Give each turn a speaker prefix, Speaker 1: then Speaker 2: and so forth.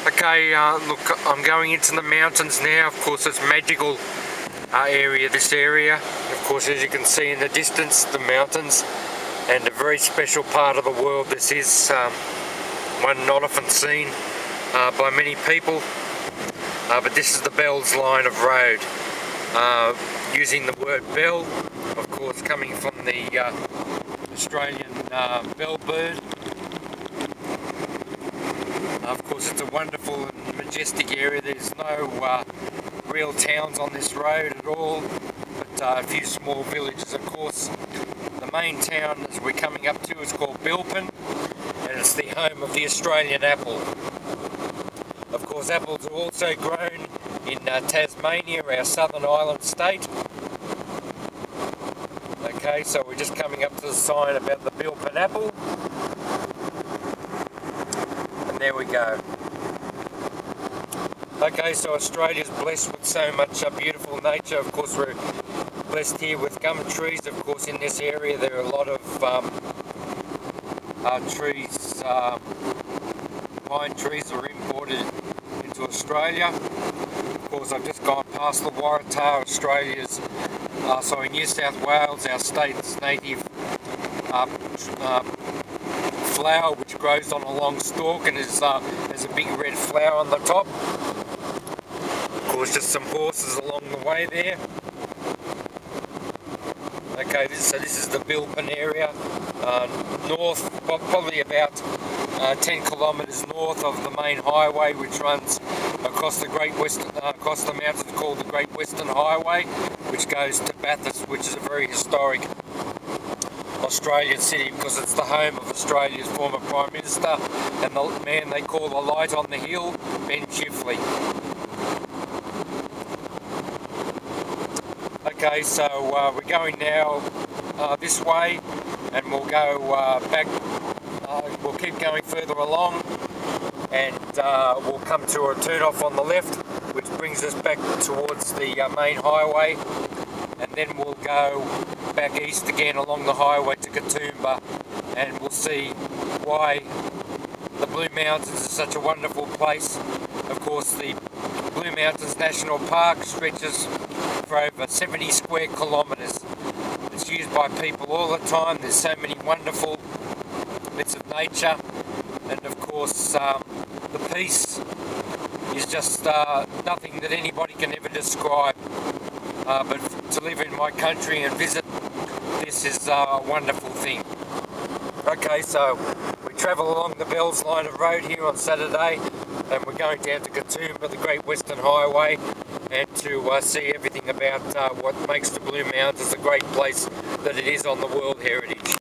Speaker 1: Okay, look, I'm going into the mountains now. Of course, it's magical area, this area. Of course, as you can see in the distance, the mountains, and a very special part of the world this is, one not often seen by many people, but this is the Bell's line of road, using the word bell, of course coming from the Australian bell bird. Of course, it's a wonderful and majestic area. There's no real towns on this road at all, but a few small villages. Of course, the main town as we're coming up to is called Bilpin, and it's the home of the Australian apple. Of course, apples are also grown in Tasmania, our southern island state. Okay, so we're just coming up to the sign about the Bilpin apple. And there we go. Okay, so Australia's blessed with so much beautiful nature. Of course, we're blessed here with gum trees. Of course, in this area there are a lot of trees, pine trees are imported into Australia. Of course, I've just gone past the Waratah, Australia's, New South Wales, our state's native flower, which grows on a long stalk and has a big red flower on the top. Of course, just some horses along the way there. Okay, so this is the Bilpin area, north, probably about 10 kilometres north of the main highway, which runs across the across the mountains, called the Great Western Highway, which goes to Bathurst, which is a very historic Australian city because it's the home of Australia's former Prime Minister and the man they call the light on the hill, Ben Chifley. Okay, so we're going now this way, and we'll go back, we'll keep going further along, and we'll come to a turn off on the left, which brings us back towards the main highway, and then we'll go back east again along the highway to Katoomba, and we'll see why the Blue Mountains is such a wonderful place. Of course, the Blue Mountains National Park stretches for over 70 square kilometres. It's used by people all the time. There's so many wonderful bits of nature, and of course the peace is just nothing that anybody can ever describe. But to live in my country and visit, this is a wonderful thing. Okay, so we travel along the Bell's line of road here on Saturday, and we're going down to Katoomba, the Great Western Highway, and to see everything about what makes the Blue Mountains a great place that it is on the World Heritage.